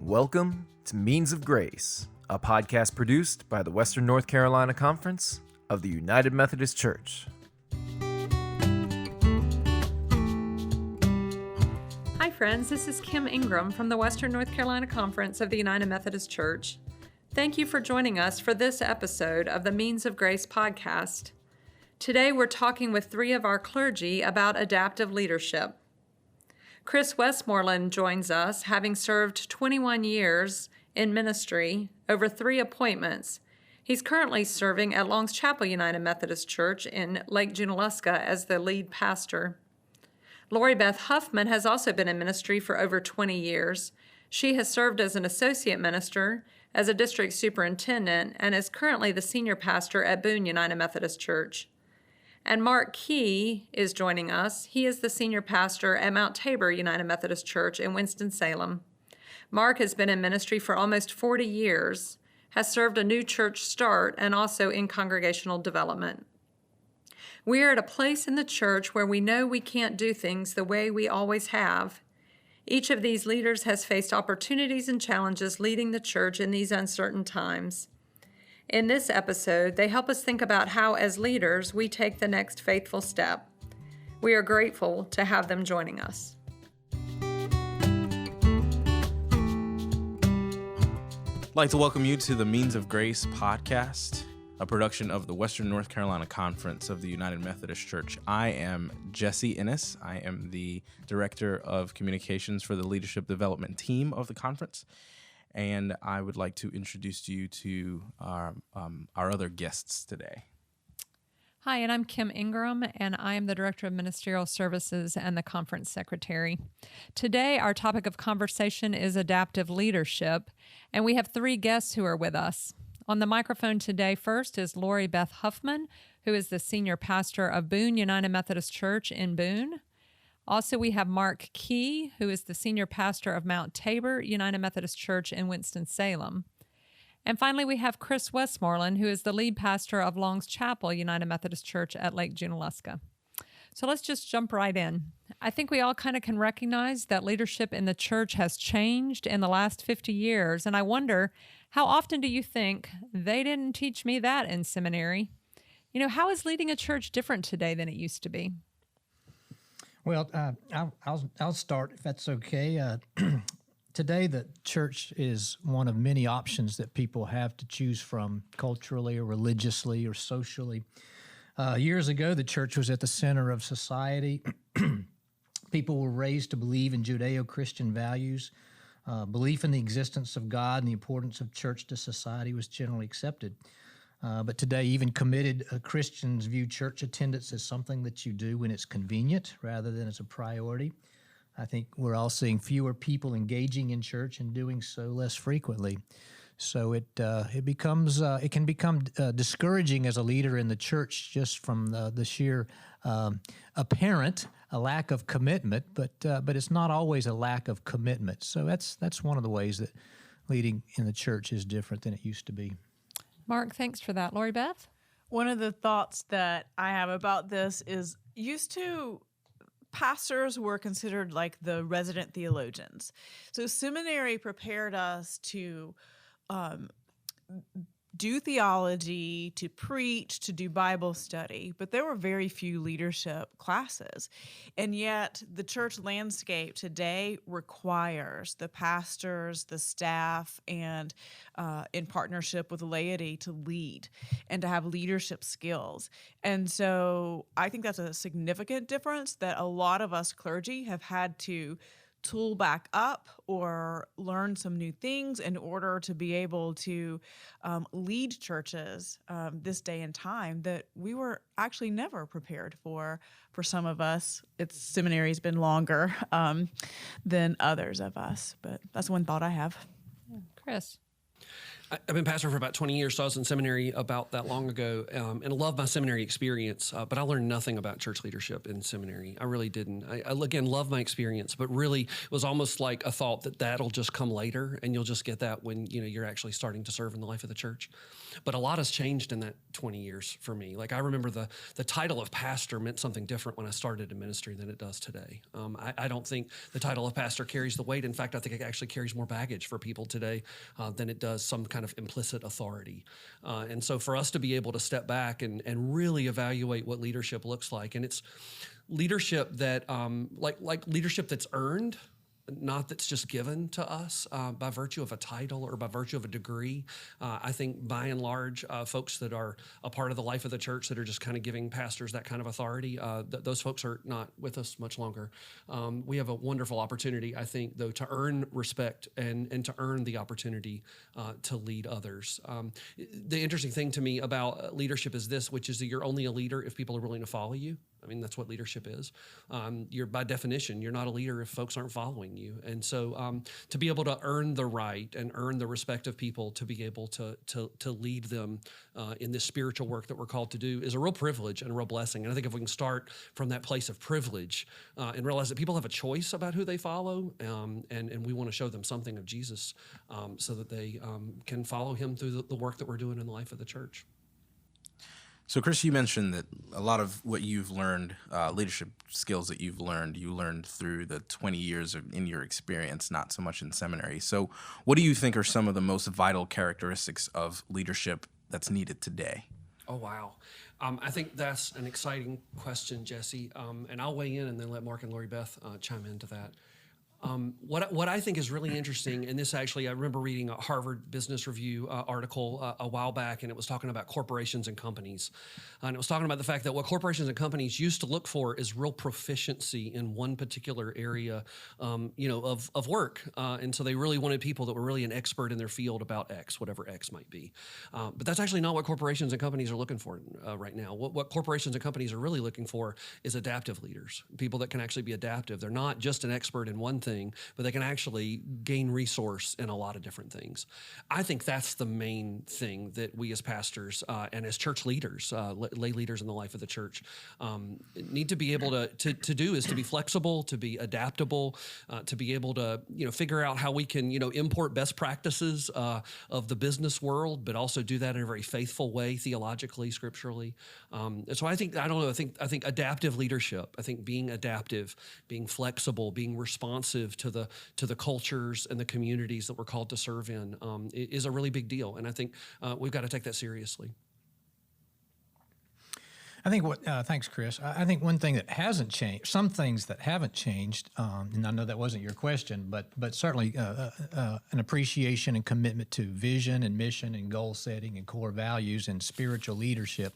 Welcome to Means of Grace, a podcast produced by the Western North Carolina Conference of the United Methodist Church. Hi friends, this is Kim Ingram from the Western North Carolina Conference of the United Methodist Church. Thank you for joining us for this episode of the Means of Grace podcast. Today we're talking with three of our clergy about adaptive leadership. Chris Westmoreland joins us, having served 21 years in ministry, over 3 appointments. He's currently serving at Longs Chapel United Methodist Church in Lake Junaluska as the lead pastor. Lori Beth Huffman has also been in ministry for over 20 years. She has served as an associate minister, as a district superintendent, and is currently the senior pastor at Boone United Methodist Church. And Mark Key is joining us. He is the senior pastor at Mount Tabor United Methodist Church in Winston-Salem. Mark has been in ministry for almost 40 years, has served a new church start, and also in congregational development. We are at a place in the church where we know we can't do things the way we always have. Each of these leaders has faced opportunities and challenges leading the church in these uncertain times. In this episode, they help us think about how, as leaders, we take the next faithful step. We are grateful to have them joining us. I'd like to welcome you to the Means of Grace podcast, a production of the Western North Carolina Conference of the United Methodist Church. I am Jesse Innes. I am the Director of Communications for the Leadership Development Team of the conference. And I would like to introduce you to our other guests today. Hi, and I'm Kim Ingram, and I am the Director of Ministerial Services and the Conference Secretary. Today, our topic of conversation is adaptive leadership, and we have 3 guests who are with us. On the microphone today, first is Lori Beth Huffman, who is the senior pastor of Boone United Methodist Church in Boone. Also, we have Mark Key, who is the senior pastor of Mount Tabor United Methodist Church in Winston-Salem. And finally, we have Chris Westmoreland, who is the lead pastor of Longs Chapel United Methodist Church at Lake Junaluska. So let's just jump right in. I think we all kind of can recognize that leadership in the church has changed in the last 50 years. And I wonder, how often do you think, they didn't teach me that in seminary? You know, how is leading a church different today than it used to be? Well, I'll start if that's okay. Today, the church is one of many options that people have to choose from culturally or religiously or socially. Years ago, the church was at the center of society. People were raised to believe in Judeo-Christian values. Belief in the existence of God and the importance of church to society was generally accepted. But today, even committed Christians view church attendance as something that you do when it's convenient rather than as a priority. I think we're all seeing fewer people engaging in church and doing so less frequently. So it can become discouraging as a leader in the church just from the sheer apparent a lack of commitment, but it's not always a lack of commitment. So that's one of the ways that leading in the church is different than it used to be. Mark, thanks for that. Lori Beth? One of the thoughts that I have about this is used to pastors were considered like the resident theologians. So seminary prepared us to do theology, to preach, to do Bible study, but there were very few leadership classes. And yet the church landscape today requires the pastors, the staff, and in partnership with the laity to lead and to have leadership skills. And so I think that's a significant difference that a lot of us clergy have had to tool back up or learn some new things in order to be able to lead churches this day and time that we were actually never prepared for. For some of us, seminary's been longer than others of us, but that's one thought I have. Chris? I've been pastor for about 20 years, so I was in seminary about that long ago, and I love my seminary experience, but I learned nothing about church leadership in seminary. I really didn't. I again, love my experience, but really it was almost like a thought that that'll just come later, and you'll just get that when you're actually starting to serve in the life of the church. But a lot has changed in that 20 years for me. Like I remember the title of pastor meant something different when I started in ministry than it does today. I don't think the title of pastor carries the weight. In fact, I think it actually carries more baggage for people today than it does some kind of implicit authority. And so for us to be able to step back and really evaluate what leadership looks like, and it's leadership that like leadership that's earned, not that's just given to us by virtue of a title or by virtue of a degree. I think by and large, folks that are a part of the life of the church that are just kind of giving pastors that kind of authority, those folks are not with us much longer. We have a wonderful opportunity, I think, though, to earn respect and to earn the opportunity to lead others. The interesting thing to me about leadership is this, which is that you're only a leader if people are willing to follow you. I mean, that's what leadership is. You're by definition, you're not a leader if folks aren't following you. And so to be able to earn the right and earn the respect of people to be able to lead them in this spiritual work that we're called to do is a real privilege and a real blessing. And I think if we can start from that place of privilege and realize that people have a choice about who they follow, and we want to show them something of Jesus so that they can follow him through the work that we're doing in the life of the church. So, Chris, you mentioned that a lot of what you've learned, leadership skills that you learned through the 20 years in your experience, not so much in seminary. So what do you think are some of the most vital characteristics of leadership that's needed today? Oh, wow. I think that's an exciting question, Jesse. And I'll weigh in and then let Mark and Lori Beth chime into that. What I think is really interesting, and this actually, I remember reading a Harvard Business Review article a while back, and it was talking about corporations and companies. And it was talking about the fact that what corporations and companies used to look for is real proficiency in one particular area, of work. And so they really wanted people that were really an expert in their field about X, whatever X might be. But that's actually not what corporations and companies are looking for right now. What corporations and companies are really looking for is adaptive leaders, people that can actually be adaptive. They're not just an expert in one thing, but they can actually gain resource in a lot of different things. I think that's the main thing that we as pastors and as church leaders, lay leaders in the life of the church, need to be able to do is to be flexible, to be adaptable, to be able to figure out how we can import best practices of the business world, but also do that in a very faithful way, theologically, scripturally. So I think adaptive leadership. I think being adaptive, being flexible, being responsive to the cultures and the communities that we're called to serve in is a really big deal. And I think we've got to take that seriously. I think thanks, Chris. I think one thing that hasn't changed, some things that haven't changed, and I know that wasn't your question, but certainly an appreciation and commitment to vision and mission and goal setting and core values and spiritual leadership.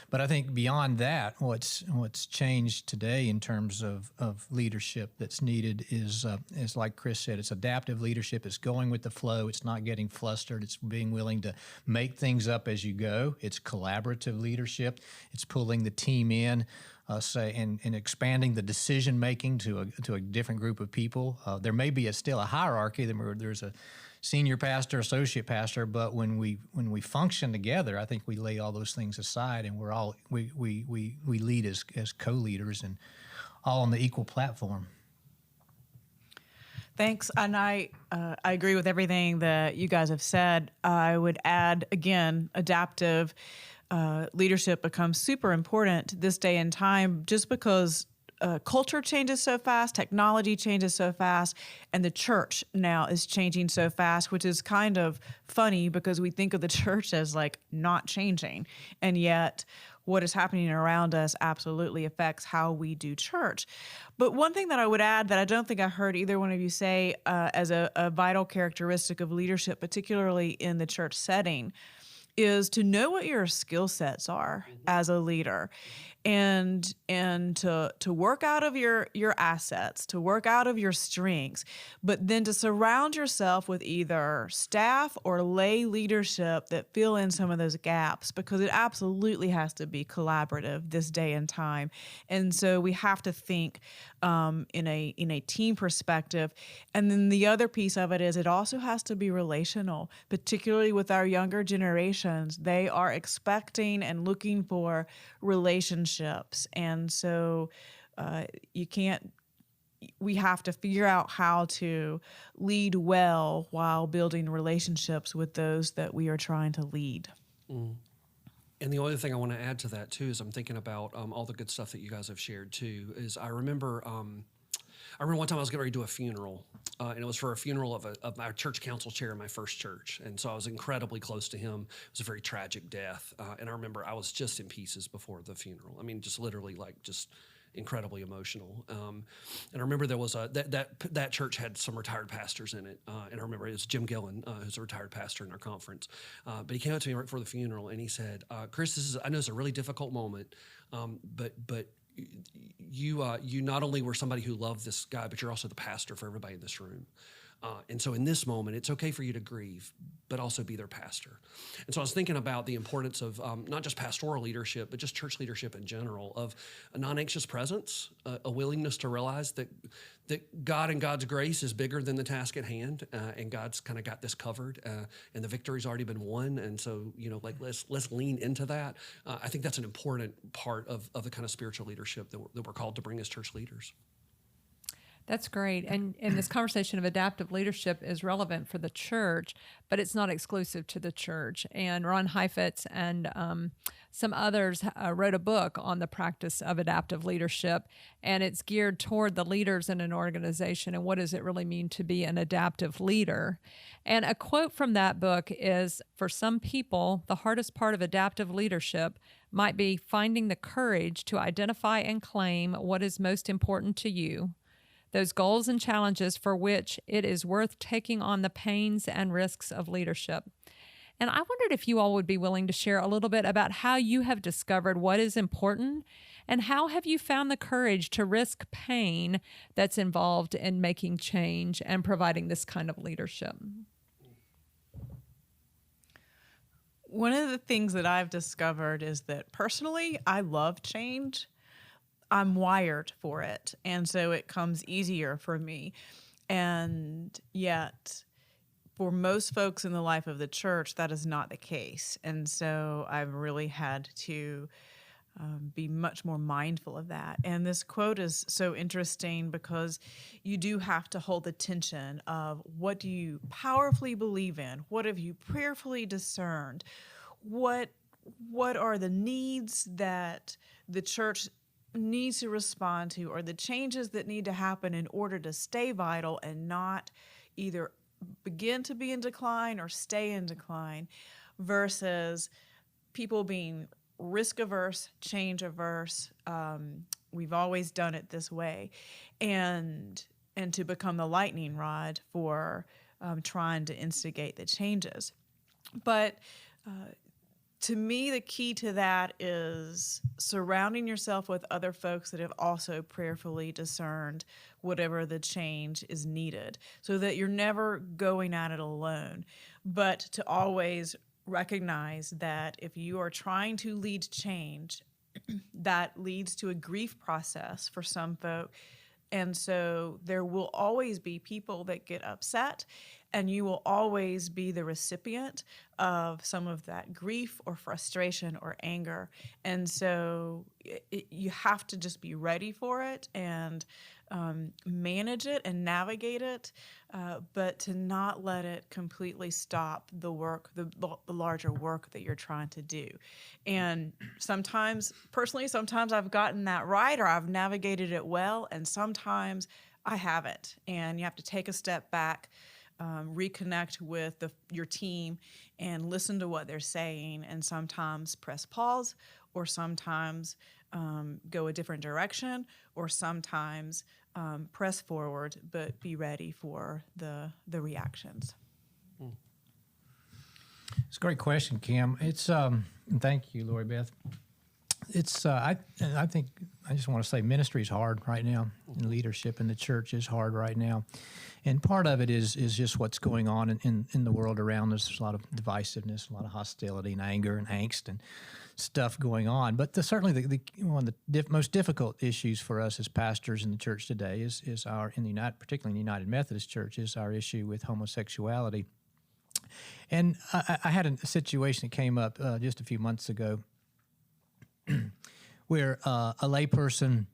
But I think beyond that, what's changed today in terms of leadership that's needed is like Chris said, it's adaptive leadership. It's going with the flow. It's not getting flustered. It's being willing to make things up as you go. It's collaborative leadership. It's pulling the team in, and expanding the decision making to a different group of people. There may be still a hierarchy. There's a senior pastor, associate pastor, but when we function together, I think we lay all those things aside, and we lead as co-leaders and all on the equal platform. Thanks, and I agree with everything that you guys have said. I would add again, adaptive leadership becomes super important this day and time, just because culture changes so fast, technology changes so fast, and the church now is changing so fast, which is kind of funny because we think of the church as like not changing, and yet what is happening around us absolutely affects how we do church. But one thing that I would add that I don't think I heard either one of you say as a vital characteristic of leadership, particularly in the church setting, is to know what your skill sets are as a leader. and to work out of your assets, to work out of your strengths, but then to surround yourself with either staff or lay leadership that fill in some of those gaps, because it absolutely has to be collaborative this day and time. And so we have to think in a team perspective. And then the other piece of it is it also has to be relational, particularly with our younger generations. They are expecting and looking for relationships. And so we have to figure out how to lead well while building relationships with those that we are trying to lead. Mm. And the only thing I want to add to that too is I'm thinking about all the good stuff that you guys have shared too. Is I remember one time I was getting ready to do a funeral, and it was for a funeral of our church council chair in my first church, and so I was incredibly close to him. It was a very tragic death, and I remember I was just in pieces before the funeral. I mean, just literally just incredibly emotional. And I remember there was that church had some retired pastors in it. And I remember it was Jim Gillen, who's a retired pastor in our conference. But he came up to me right before the funeral and he said, Chris, I know it's a really difficult moment, but you not only were somebody who loved this guy, but you're also the pastor for everybody in this room. And so in this moment, it's okay for you to grieve, but also be their pastor. And so I was thinking about the importance of not just pastoral leadership, but just church leadership in general, of a non-anxious presence, a willingness to realize that God and God's grace is bigger than the task at hand, and God's kind of got this covered, and the victory's already been won. And so, let's lean into that. I think that's an important part of the kind of spiritual leadership that we're called to bring as church leaders. That's great. And this conversation of adaptive leadership is relevant for the church, but it's not exclusive to the church. And Ron Heifetz and some others wrote a book on the practice of adaptive leadership, and it's geared toward the leaders in an organization and what does it really mean to be an adaptive leader. And a quote from that book is, for some people, the hardest part of adaptive leadership might be finding the courage to identify and claim what is most important to you, those goals and challenges for which it is worth taking on the pains and risks of leadership. And I wondered if you all would be willing to share a little bit about how you have discovered what is important and how have you found the courage to risk pain that's involved in making change and providing this kind of leadership. One of the things that I've discovered is that personally, I love change. I'm wired for it, and so it comes easier for me. And yet, for most folks in the life of the church, that is not the case. And so I've really had to be much more mindful of that. And this quote is so interesting because you do have to hold the tension of what do you powerfully believe in? What have you prayerfully discerned? What are the needs that the church needs to respond to, or the changes that need to happen in order to stay vital and not either begin to be in decline or stay in decline, versus people being risk averse, change averse. We've always done it this way, and to become the lightning rod for trying to instigate the changes. But to me, the key to that is surrounding yourself with other folks that have also prayerfully discerned whatever the change is needed, so that you're never going at it alone, but to always recognize that if you are trying to lead change, that leads to a grief process for some folk. And so there will always be people that get upset, and you will always be the recipient of some of that grief or frustration or anger. And so you have to just be ready for it and manage it and navigate it, but to not let it completely stop the work, the larger work that you're trying to do. And sometimes I've gotten that right, or I've navigated it well, and sometimes I haven't. And you have to take a step back, reconnect with your team and listen to what they're saying, and sometimes press pause, or sometimes go a different direction, or sometimes press forward, but be ready for the reactions. It's a great question, Kim. It's thank you, Lori Beth. It's I think I just want to say ministry is hard right now, and leadership in the church is hard right now, and part of it is just what's going on in the world around us. There's a lot of divisiveness, a lot of hostility and anger and angst and stuff going on. But certainly the one of the most difficult issues for us as pastors in the church today is particularly in the United Methodist Church, is our issue with homosexuality. And I had a situation that came up just a few months ago where a layperson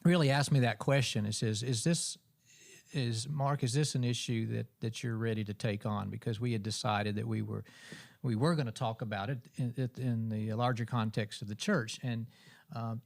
really asked me that question. It says, Mark, is this an issue that you're ready to take on? Because we had decided that we were going to talk about it in the larger context of the church. And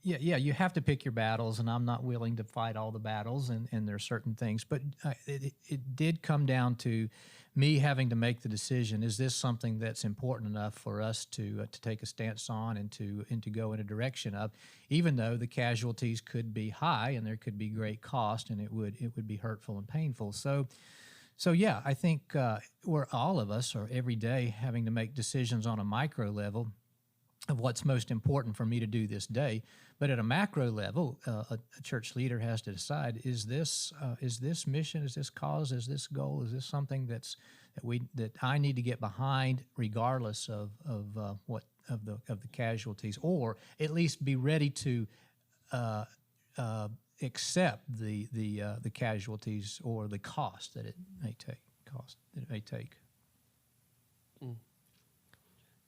you have to pick your battles, and I'm not willing to fight all the battles, and there are certain things. But it did come down to me having to make the decision: is this something that's important enough for us to take a stance on and to go in a direction of, even though the casualties could be high and there could be great cost, and it would be hurtful and painful. So yeah, I think we're all of us are every day having to make decisions on a micro level of what's most important for me to do this day. But at a macro level, a church leader has to decide: is this mission, is this cause, is this goal, is this something that I need to get behind, regardless of the casualties, or at least be ready to accept the casualties or the cost that it may take.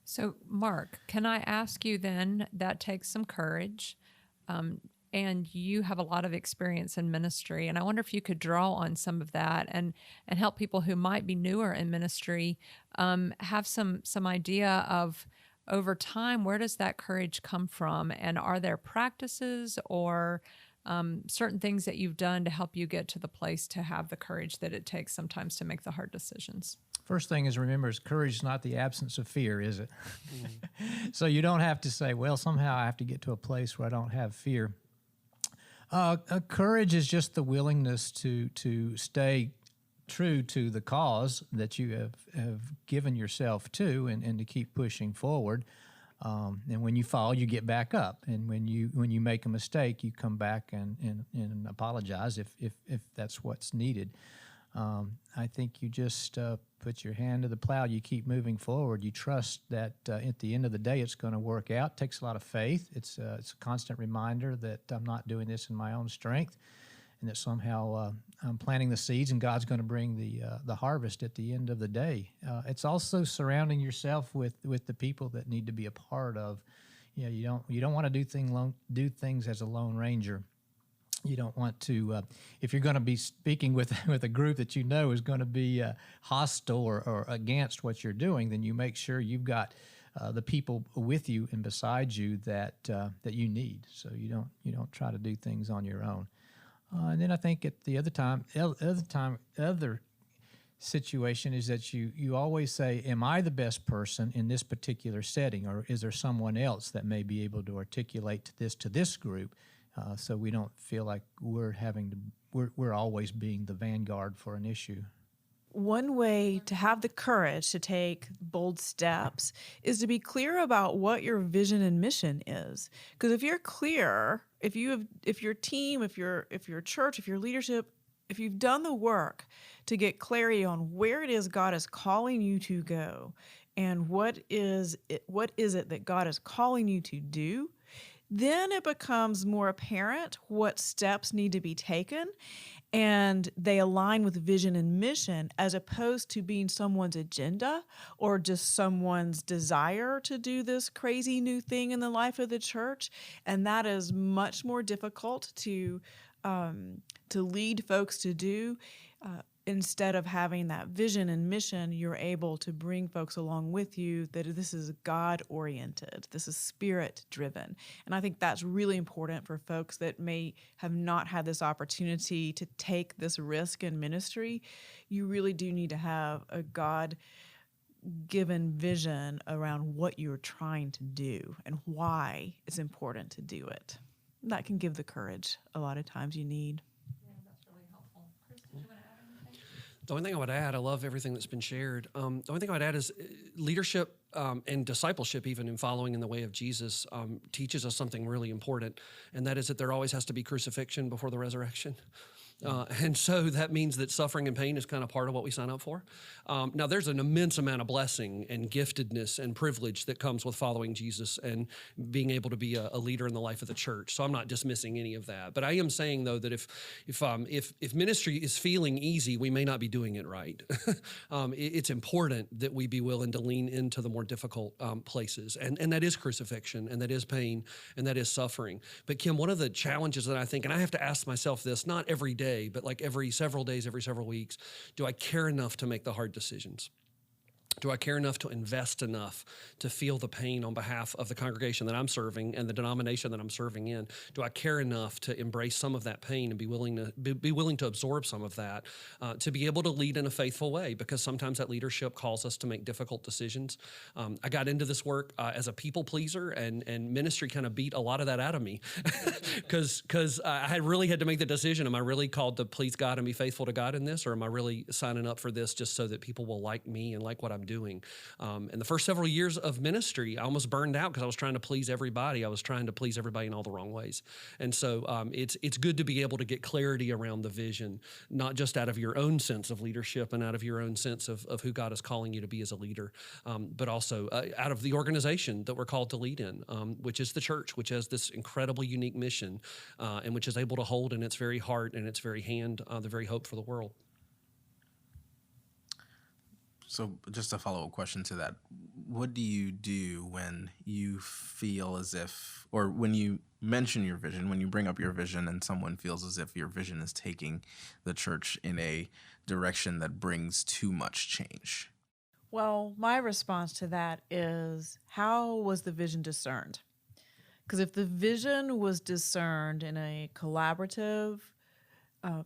So, Mark, can I ask you then, that takes some courage, and you have a lot of experience in ministry, and I wonder if you could draw on some of that and help people who might be newer in ministry have some idea of, over time, where does that courage come from, and are there practices or certain things that you've done to help you get to the place to have the courage that it takes sometimes to make the hard decisions? First thing is, remember, courage is not the absence of fear, is it? So you don't have to say, well, somehow I have to get to a place where I don't have fear. Courage is just the willingness to stay true to the cause that you have given yourself to, and to keep pushing forward. And when you fall, you get back up. And when you make a mistake, you come back and apologize if that's what's needed. I think you just put your hand to the plow. You keep moving forward. You trust that at the end of the day, it's going to work out. It takes a lot of faith. It's a constant reminder that I'm not doing this in my own strength, and that somehow I'm planting the seeds, and God's going to bring the harvest at the end of the day. It's also surrounding yourself with the people that need to be a part of. You don't want to do things as a lone ranger. You don't want to, if you're going to be speaking with a group that you know is going to be hostile or against what you're doing, then you make sure you've got the people with you and beside you that you need. So you don't try to do things on your own. And then I think at the other situation is that you always say, am I the best person in this particular setting, or is there someone else that may be able to articulate to this group? So we don't feel like we're always being the vanguard for an issue. One way to have the courage to take bold steps is to be clear about what your vision and mission is. Because if you're clear, if your team, if your church, if your leadership, if you've done the work to get clarity on where it is God is calling you to go, and what is it that God is calling you to do, then it becomes more apparent what steps need to be taken, and they align with vision and mission, as opposed to being someone's agenda or just someone's desire to do this crazy new thing in the life of the church. And that is much more difficult to lead folks to do. Instead of having that vision and mission, you're able to bring folks along with you that this is God-oriented, this is Spirit-driven. And I think that's really important for folks that may have not had this opportunity to take this risk in ministry. You really do need to have a God-given vision around what you're trying to do and why it's important to do it. That can give the courage a lot of times you need. The only thing I would add, I love everything that's been shared. The only thing I would add is leadership and discipleship, even in following in the way of Jesus, teaches us something really important, and that is that there always has to be crucifixion before the resurrection. And so that means that suffering and pain is kind of part of what we sign up for. Now, there's an immense amount of blessing and giftedness and privilege that comes with following Jesus and being able to be a leader in the life of the church. So I'm not dismissing any of that. But I am saying, though, that if ministry is feeling easy, we may not be doing it right. It's important that we be willing to lean into the more difficult places. And that is crucifixion, and that is pain, and that is suffering. But Kim, one of the challenges that I think, and I have to ask myself this, not every day, but like every several days, every several weeks, do I care enough to make the hard decisions? Do I care enough to invest enough to feel the pain on behalf of the congregation that I'm serving and the denomination that I'm serving in? Do I care enough to embrace some of that pain and be willing to absorb some of that to be able to lead in a faithful way? Because sometimes that leadership calls us to make difficult decisions. I got into this work as a people pleaser, and ministry kind of beat a lot of that out of me because I had really had to make the decision: am I really called to please God and be faithful to God in this, or am I really signing up for this just so that people will like me and like what I'm doing? And the first several years of ministry, I almost burned out because I was trying to please everybody. I was trying to please everybody in all the wrong ways. And so it's good to be able to get clarity around the vision, not just out of your own sense of leadership and out of your own sense of who God is calling you to be as a leader, but also out of the organization that we're called to lead in, which is the church, which has this incredibly unique mission and which is able to hold in its very heart and its very hand the very hope for the world. So just a follow-up question to that. What do you do when you feel as if, or when you mention your vision, when you bring up your vision and someone feels as if your vision is taking the church in a direction that brings too much change? Well, my response to that is, how was the vision discerned? Because if the vision was discerned in a collaborative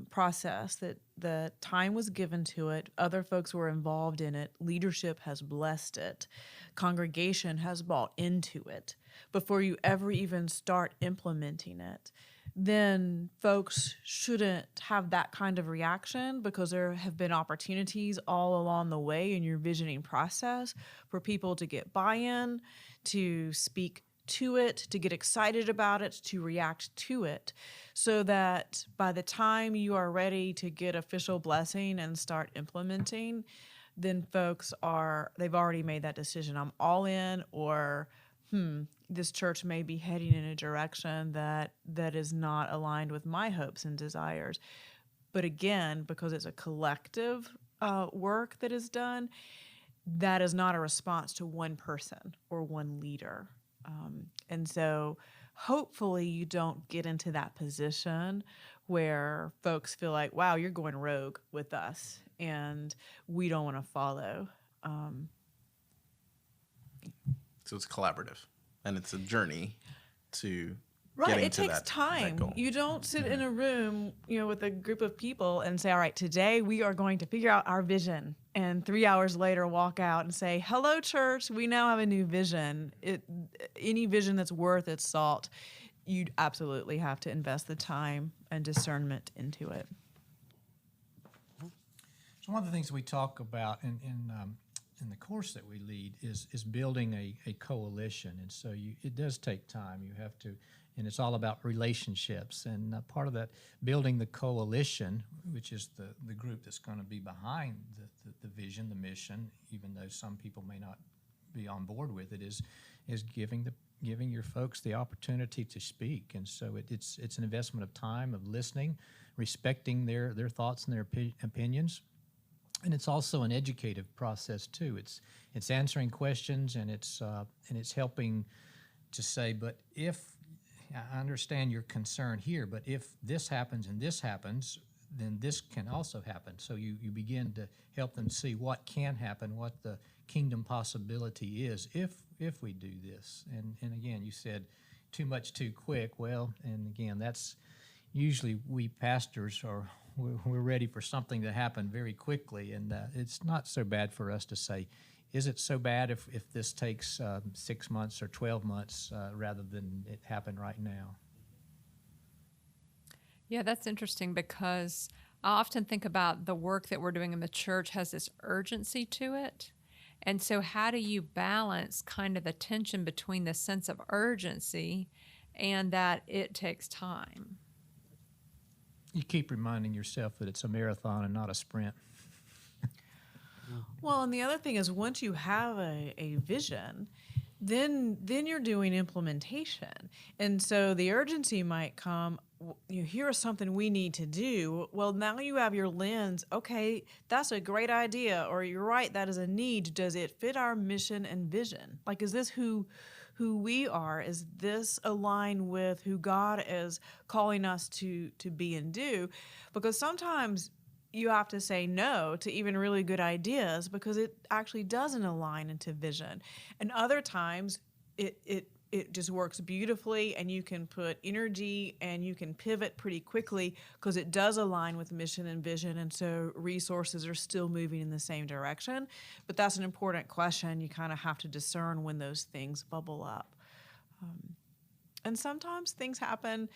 process, that the time was given to it, other folks were involved in it, leadership has blessed it, congregation has bought into it, before you ever even start implementing it, then folks shouldn't have that kind of reaction, because there have been opportunities all along the way in your visioning process for people to get buy-in, to speak to it, to get excited about it, to react to it, so that by the time you are ready to get official blessing and start implementing, then folks they've already made that decision. I'm all in, or this church may be heading in a direction that is not aligned with my hopes and desires. But again, because it's a collective work that is done, that is not a response to one person or one leader. And so hopefully you don't get into that position where folks feel like, wow, you're going rogue with us and we don't want to follow. So it's collaborative, and it's a journey to Right, getting it to takes that time. goal. You don't sit in a room, with a group of people and say, all right, today we are going to figure out our vision. And 3 hours later walk out and say, hello, church, we now have a new vision. Any vision that's worth its salt, you'd absolutely have to invest the time and discernment into it. So one of the things we talk about in the course that we lead is building a coalition, and so it does take time. You have to, and it's all about relationships. And part of that, building the coalition, which is the group that's going to be behind the vision, the mission, even though some people may not be on board with it, is giving your folks the opportunity to speak. And so it's an investment of time, of listening, respecting their thoughts and their opinions. And it's also an educative process too. It's answering questions, and it's helping to say, but if I understand your concern here, but if this happens and this happens, then this can also happen. So you begin to help them see what can happen, what the kingdom possibility is if we do this. And again, you said too much too quick. Well, and again, that's usually we pastors we're ready for something to happen very quickly, and it's not so bad for us to say, is it so bad if this takes 6 months or 12 months rather than it happen right now? Yeah, that's interesting, because I often think about the work that we're doing in the church has this urgency to it. And so how do you balance kind of the tension between the sense of urgency and that it takes time? You keep reminding yourself that it's a marathon and not a sprint. Well, and the other thing is once you have a vision, then you're doing implementation. And so the urgency might come, here's something we need to do. Well, now you have your lens. Okay, that's a great idea. Or you're right, that is a need. Does it fit our mission and vision? Like, is this who we are? Is this aligned with who God is calling us to be and do? Because sometimes you have to say no to even really good ideas because it actually doesn't align into vision. And other times it just works beautifully and you can put energy and you can pivot pretty quickly because it does align with mission and vision, and so resources are still moving in the same direction. But that's an important question. You kind of have to discern when those things bubble up. And sometimes things happen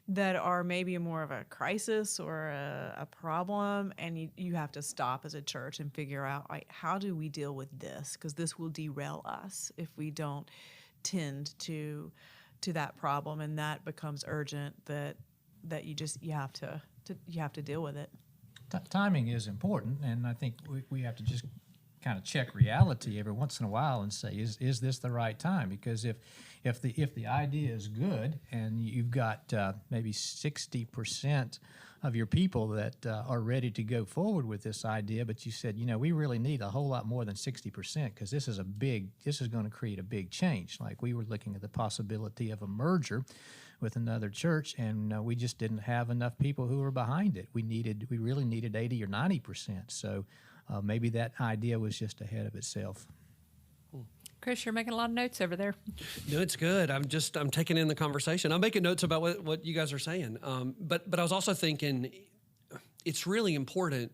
that are maybe more of a crisis or a problem, and you have to stop as a church and figure out, like, how do we deal with this? Because this will derail us if we don't tend to that problem, and that becomes urgent. That you have to deal with it. Timing is important, and I think we have to just kind of check reality every once in a while and say, is this the right time? Because if the idea is good and you've got maybe 60% of your people that are ready to go forward with this idea, but you said, we really need a whole lot more than 60% because this is going to create a big change. Like, we were looking at the possibility of a merger with another church, and we just didn't have enough people who were behind it. We really needed 80 or 90%. So maybe that idea was just ahead of itself. Chris, you're making a lot of notes over there. No, it's good. I'm taking in the conversation. I'm making notes about what you guys are saying. But I was also thinking it's really important.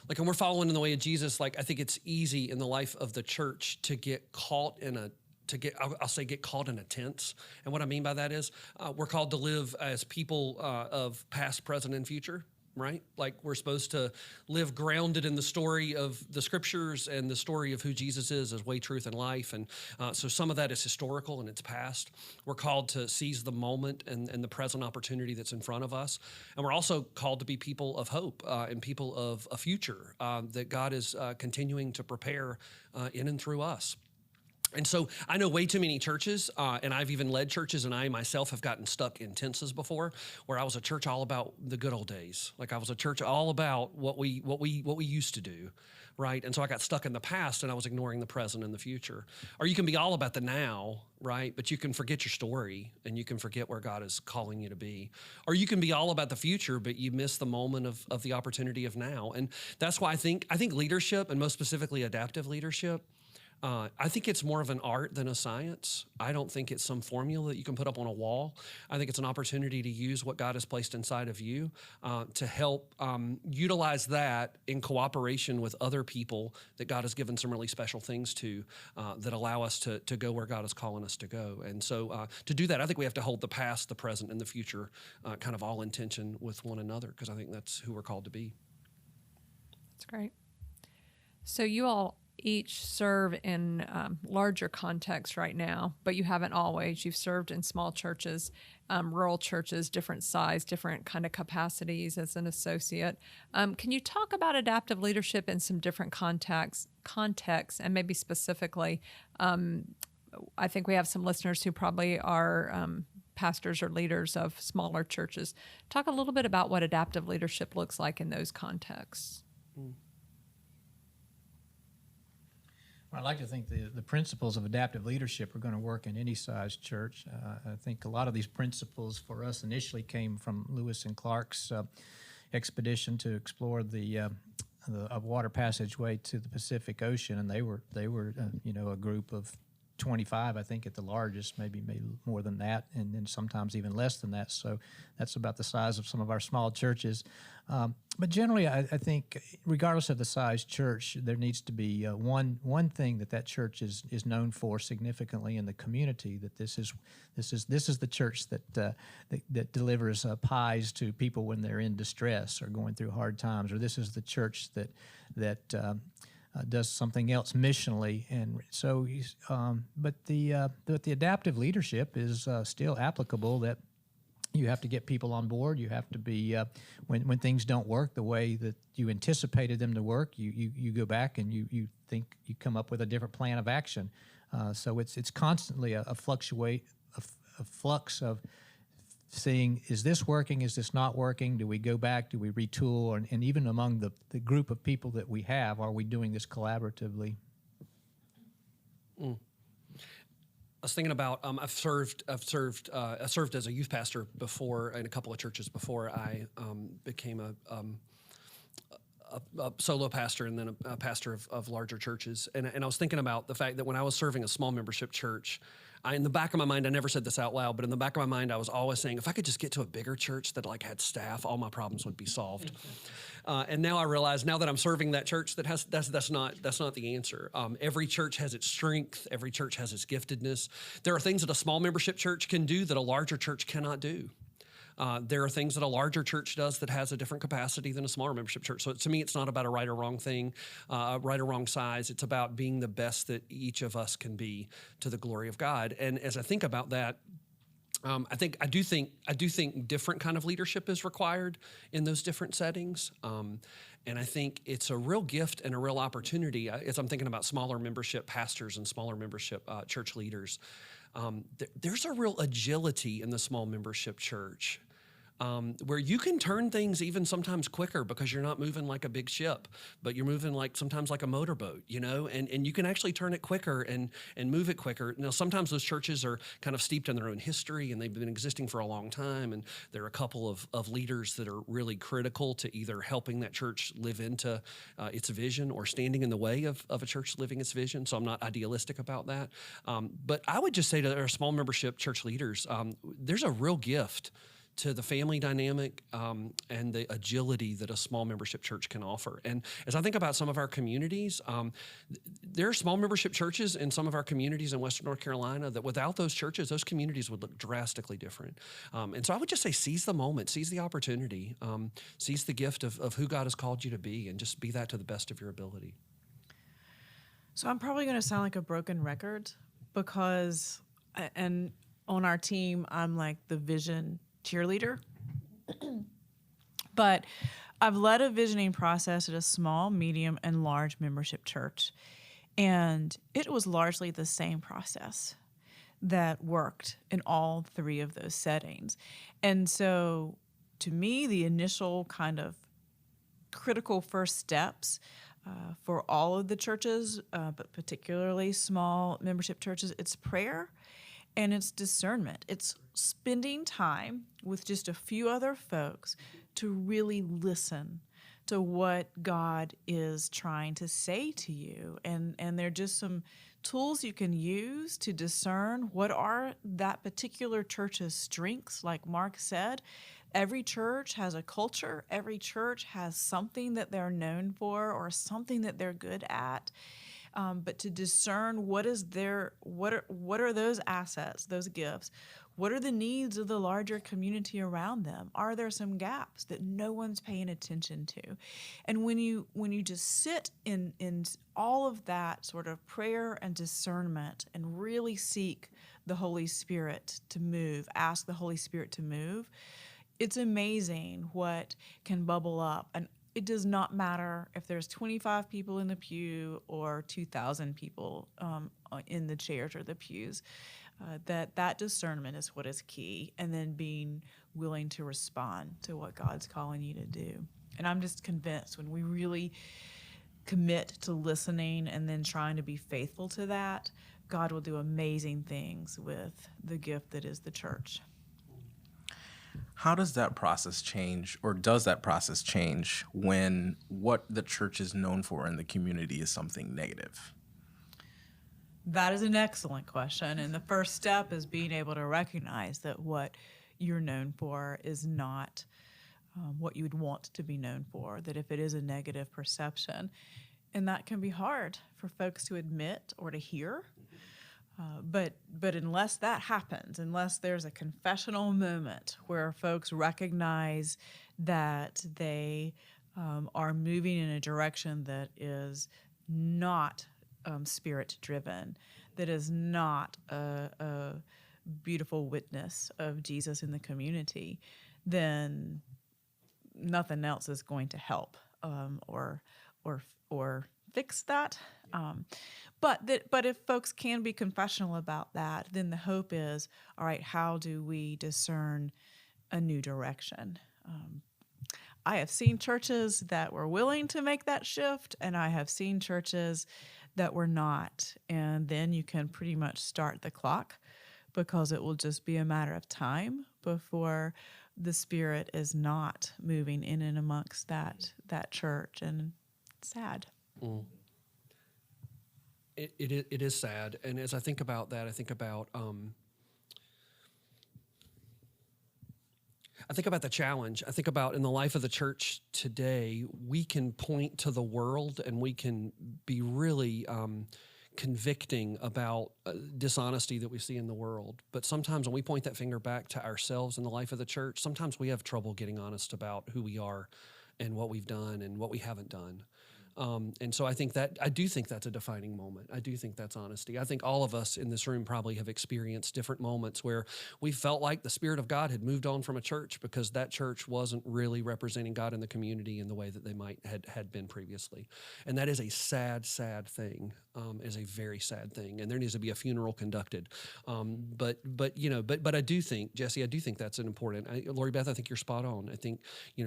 Like, when we're following in the way of Jesus, like, I think it's easy in the life of the church to get caught in get caught in a tense. And what I mean by that is we're called to live as people of past, present, and future. Right? Like, we're supposed to live grounded in the story of the scriptures and the story of who Jesus is as way, truth, and life. And so some of that is historical and it's past. We're called to seize the moment and the present opportunity that's in front of us. And we're also called to be people of hope and people of a future that God is continuing to prepare in and through us. And so I know way too many churches, and I've even led churches, and I myself have gotten stuck in tenses before, where I was a church all about the good old days. Like, I was a church all about what we used to do, right? And so I got stuck in the past, and I was ignoring the present and the future. Or you can be all about the now, right? But you can forget your story, and you can forget where God is calling you to be. Or you can be all about the future, but you miss the moment of the opportunity of now. And that's why I think leadership, and most specifically adaptive leadership, I think it's more of an art than a science. I don't think it's some formula that you can put up on a wall. I think it's an opportunity to use what God has placed inside of you to help utilize that in cooperation with other people that God has given some really special things to that allow us to go where God is calling us to go. And so to do that, I think we have to hold the past, the present, and the future kind of all in tension with one another, because I think that's who we're called to be. That's great. So you all each serve in larger contexts right now, but you haven't always. You've served in small churches, rural churches, different size, different kind of capacities as an associate. Can you talk about adaptive leadership in some different contexts, and maybe specifically, I think we have some listeners who probably are pastors or leaders of smaller churches. Talk a little bit about what adaptive leadership looks like in those contexts. I like to think the principles of adaptive leadership are going to work in any size church. I think a lot of these principles for us initially came from Lewis and Clark's expedition to explore the water passageway to the Pacific Ocean, and they were a group of 25, I think, at the largest, maybe more than that, and then sometimes even less than that. So that's about the size of some of our small churches. But generally, I think, regardless of the size church, there needs to be one thing that church is known for significantly in the community. That this is the church that delivers pies to people when they're in distress or going through hard times, or this is the church that does something else missionally, and so but the adaptive leadership is still applicable. That you have to get people on board. You have to be when things don't work the way that you anticipated them to work. You go back and you think you come up with a different plan of action. So it's constantly a flux of seeing, is this working? Is this not working? Do we go back? Do we retool? And even among the group of people that we have, are we doing this collaboratively? I was thinking about I've served as a youth pastor before in a couple of churches before I became a solo pastor and then a pastor of larger churches. And I was thinking about the fact that when I was serving a small membership church, in the back of my mind, I never said this out loud, but in the back of my mind, I was always saying, if I could just get to a bigger church that like had staff, all my problems would be solved. And now I realize, now that I'm serving that church, that's not the answer. Every church has its strength. Every church has its giftedness. There are things that a small membership church can do that a larger church cannot do. There are things that a larger church does that has a different capacity than a smaller membership church. So to me, it's not about a right or wrong thing, right or wrong size. It's about being the best that each of us can be to the glory of God. And as I think about that, I do think different kind of leadership is required in those different settings. And I think it's a real gift and a real opportunity as I'm thinking about smaller membership pastors and smaller membership church leaders. There's a real agility in the small membership church where you can turn things even sometimes quicker because you're not moving like a big ship, but you're moving sometimes like a motorboat, and you can actually turn it quicker and move it quicker. Now, sometimes those churches are kind of steeped in their own history and they've been existing for a long time, and there are a couple of leaders that are really critical to either helping that church live into its vision or standing in the way of a church living its vision. So I'm not idealistic about that. But I would just say to our small membership church leaders, there's a real gift to the family dynamic and the agility that a small membership church can offer. And as I think about some of our communities, there are small membership churches in some of our communities in Western North Carolina that without those churches, those communities would look drastically different. And so I would just say seize the moment, seize the opportunity, seize the gift of who God has called you to be, and just be that to the best of your ability. So I'm probably going to sound like a broken record because, and on our team, I'm like the vision cheerleader. But I've led a visioning process at a small, medium, and large membership church. And it was largely the same process that worked in all three of those settings. And so to me, the initial kind of critical first steps for all of the churches, but particularly small membership churches, it's prayer and it's discernment. It's spending time with just a few other folks to really listen to what God is trying to say to you. And there are just some tools you can use to discern what are that particular church's strengths. Like Mark said, every church has a culture. Every church has something that they're known for or something that they're good at. But to discern what are those assets, those gifts, what are the needs of the larger community around them? Are there some gaps that no one's paying attention to? And when you just sit in all of that sort of prayer and discernment and really seek the Holy Spirit to move, ask the Holy Spirit to move, it's amazing what can bubble up. And it does not matter if there's 25 people in the pew or 2,000 people in the chairs or the pews. That discernment is what is key, and then being willing to respond to what God's calling you to do. And I'm just convinced when we really commit to listening and then trying to be faithful to that, God will do amazing things with the gift that is the church. How does that process change, or does that process change when what the church is known for in the community is something negative? That is an excellent question. And the first step is being able to recognize that what you're known for is not what you would want to be known for, that if it is a negative perception. And that can be hard for folks to admit or to hear. But unless that happens, unless there's a confessional moment where folks recognize that they are moving in a direction that is not spirit driven, that is not a beautiful witness of Jesus in the community, then nothing else is going to help or fix that. But if folks can be confessional about that, then the hope is, all right, how do we discern a new direction? I have seen churches that were willing to make that shift, and I have seen churches that were not. And then you can pretty much start the clock, because it will just be a matter of time before the Spirit is not moving in and amongst that church. And it's sad. Mm. It is sad. And as I think about that, I think about the challenge. I think about in the life of the church today, we can point to the world and we can be really convicting about dishonesty that we see in the world. But sometimes when we point that finger back to ourselves in the life of the church, sometimes we have trouble getting honest about who we are and what we've done and what we haven't done. And so I do think that's a defining moment. I do think that's honesty. I think all of us in this room probably have experienced different moments where we felt like the Spirit of God had moved on from a church because that church wasn't really representing God in the community in the way that they might had been previously. And that is a sad, sad thing. Is a very sad thing, and there needs to be a funeral conducted. But I do think, Jesse, I do think that's an important. Lori Beth, I think you're spot on. I think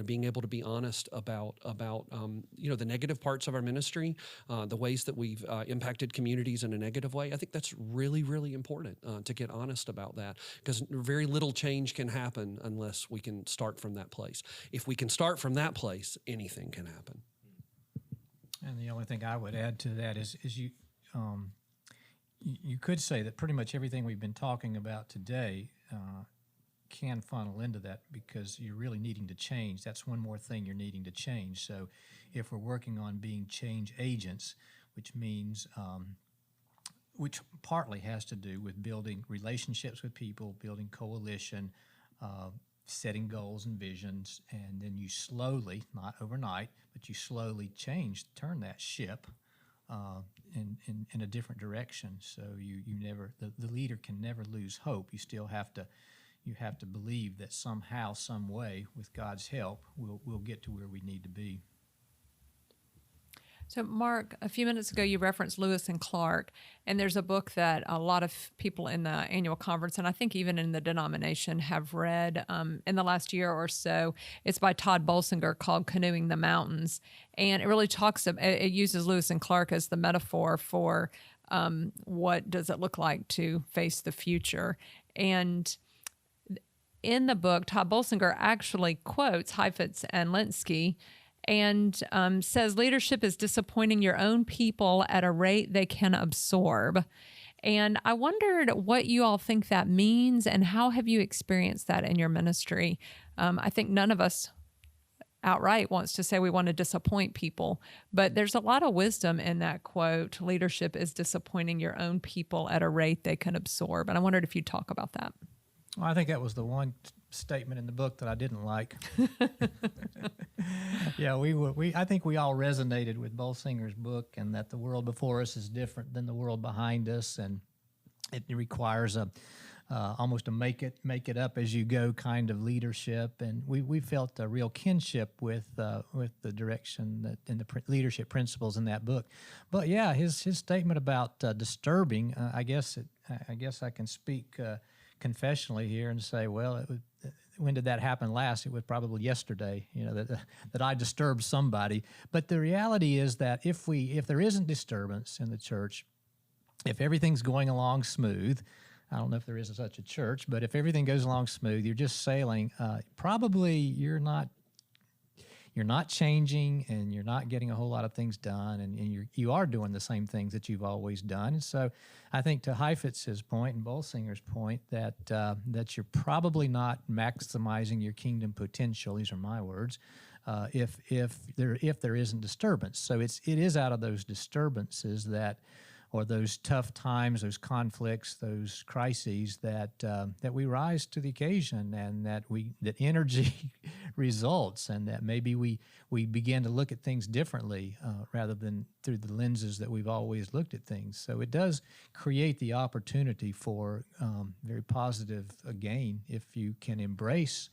being able to be honest about the negative parts of our ministry, the ways that we've impacted communities in a negative way. I think that's really, really important to get honest about that, because very little change can happen unless we can start from that place. If we can start from that place, anything can happen. And the only thing I would add to that is you could say that pretty much everything we've been talking about today can funnel into that, because you're really needing to change. That's one more thing you're needing to change. So if we're working on being change agents, which means which partly has to do with building relationships with people, building coalition, setting goals and visions, and then you slowly, not overnight, but you slowly turn that ship in a different direction. So you never, the leader can never lose hope. You still have to believe that somehow, some way, with God's help, we'll get to where we need to be. So, Mark, a few minutes ago, you referenced Lewis and Clark, and there's a book that a lot of people in the annual conference, and I think even in the denomination, have read in the last year or so. It's by Todd Bolsinger, called Canoeing the Mountains, and it really it uses Lewis and Clark as the metaphor for what does it look like to face the future. And in the book, Todd Bolsinger actually quotes Heifetz and Lenski, and says leadership is disappointing your own people at a rate they can absorb. And I wondered what you all think that means, and how have you experienced that in your ministry? I think none of us outright wants to say we want to disappoint people, but there's a lot of wisdom in that quote. Leadership is disappointing your own people at a rate they can absorb. And I wondered if you'd talk about that. Well, I think that was the one statement in the book that I didn't like. Yeah, I think we all resonated with Bolsinger's book, and that the world before us is different than the world behind us, and it requires almost a make it up as you go kind of leadership. And we felt a real kinship with the direction that in the leadership principles in that book. But yeah, his statement about disturbing, I guess I can speak confessionally here and say, well, when did that happen last? It was probably yesterday, that I disturbed somebody. But the reality is that if there isn't disturbance in the church, if everything's going along smooth, I don't know if there is such a church, but if everything goes along smooth, you're just sailing, probably you're not changing, and you're not getting a whole lot of things done, and you are doing the same things that you've always done. And so I think to Heifetz's point and Bolsinger's point that you're probably not maximizing your kingdom potential, these are my words, if there isn't disturbance. So it is out of those disturbances that or those tough times, those conflicts, those crises, that we rise to the occasion, and that energy results, and that maybe we begin to look at things differently rather than through the lenses that we've always looked at things. So it does create the opportunity for very positive gain if you can embrace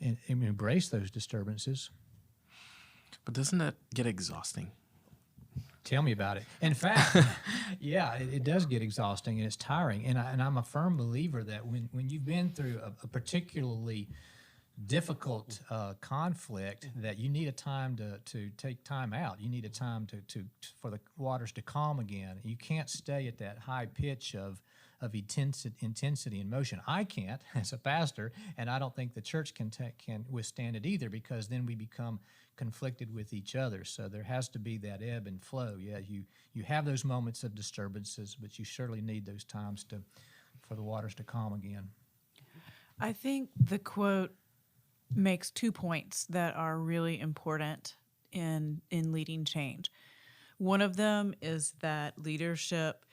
those disturbances. But doesn't that get exhausting? Tell me about it. In fact, yeah, it does get exhausting and it's tiring. And I'm a firm believer that when you've been through a particularly difficult conflict, that you need a time to take time out. You need a time for the waters to calm again. You can't stay at that high pitch of intensity and motion. I can't as a pastor, and I don't think the church can withstand it either, because then we become conflicted with each other. So there has to be that ebb and flow. Yeah, you have those moments of disturbances, but you surely need those times for the waters to calm again. I think the quote makes 2 points that are really important in leading change. One of them is that leadership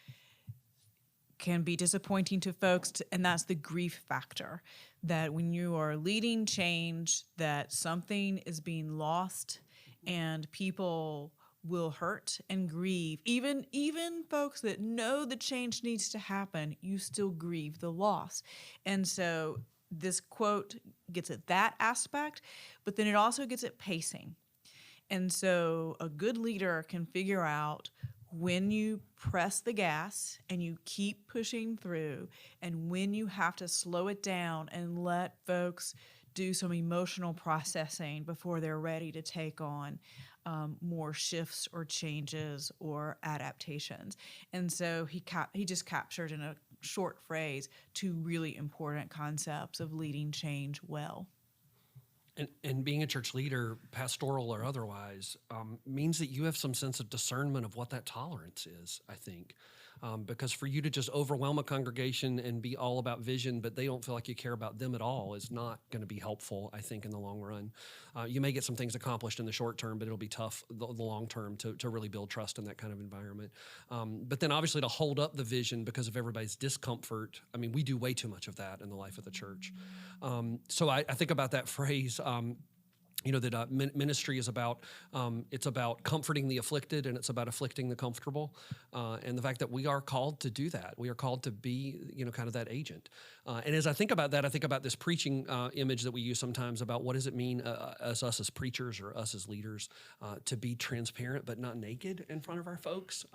can be disappointing to folks, and that's the grief factor. That when you are leading change, that something is being lost, and people will hurt and grieve. Even folks that know the change needs to happen, you still grieve the loss. And so this quote gets at that aspect, but then it also gets at pacing. And so a good leader can figure out when you press the gas and you keep pushing through, and when you have to slow it down and let folks do some emotional processing before they're ready to take on more shifts or changes or adaptations. And so he just captured in a short phrase 2 really important concepts of leading change well. And being a church leader, pastoral or otherwise, means that you have some sense of discernment of what that tolerance is, I think. Because for you to just overwhelm a congregation and be all about vision, but they don't feel like you care about them at all, is not going to be helpful, I think, in the long run. You may get some things accomplished in the short term, but it'll be tough the long term to really build trust in that kind of environment. But then obviously to hold up the vision because of everybody's discomfort, I mean, we do way too much of that in the life of the church. So I think about that phrase, that ministry is about, it's about comforting the afflicted, and it's about afflicting the comfortable. And the fact that we are called to do that. We are called to be, kind of that agent. And as I think about that, I think about this preaching image that we use sometimes about what does it mean as us as preachers or us as leaders to be transparent but not naked in front of our folks.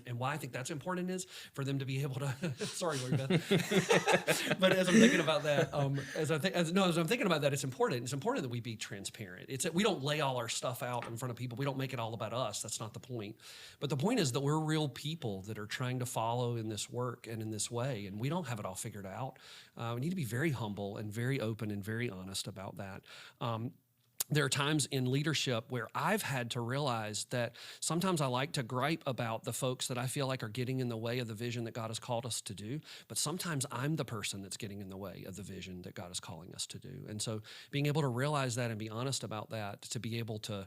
And why I think that's important is for them to be able to, sorry, Lori Beth. But as I'm thinking about that, as I'm thinking about that, it's important. It's important that we be transparent. We don't lay all our stuff out in front of people. We don't make it all about us. That's not the point. But the point is that we're real people that are trying to follow in this work and in this way, and we don't have it all figured out. We need to be very humble and very open and very honest about that. There are times in leadership where I've had to realize that sometimes I like to gripe about the folks that I feel like are getting in the way of the vision that God has called us to do, but sometimes I'm the person that's getting in the way of the vision that God is calling us to do. And so being able to realize that and be honest about that, to be able to,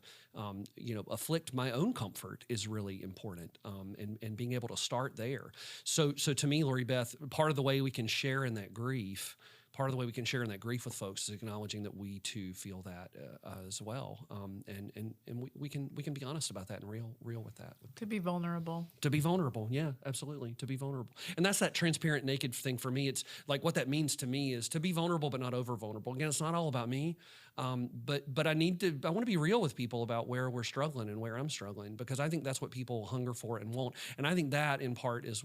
afflict my own comfort is really important, and being able to start there. So to me, Lori Beth, part of the way we can share in that grief with folks is acknowledging that we too feel that as well, and we can be honest about that and real with that. To be vulnerable. To be vulnerable, yeah, absolutely. To be vulnerable, and that's that transparent, naked thing for me. It's like what that means to me is to be vulnerable but not over vulnerable. Again, it's not all about me, but I want to be real with people about where we're struggling and where I'm struggling, because I think that's what people hunger for and want, and I think that in part is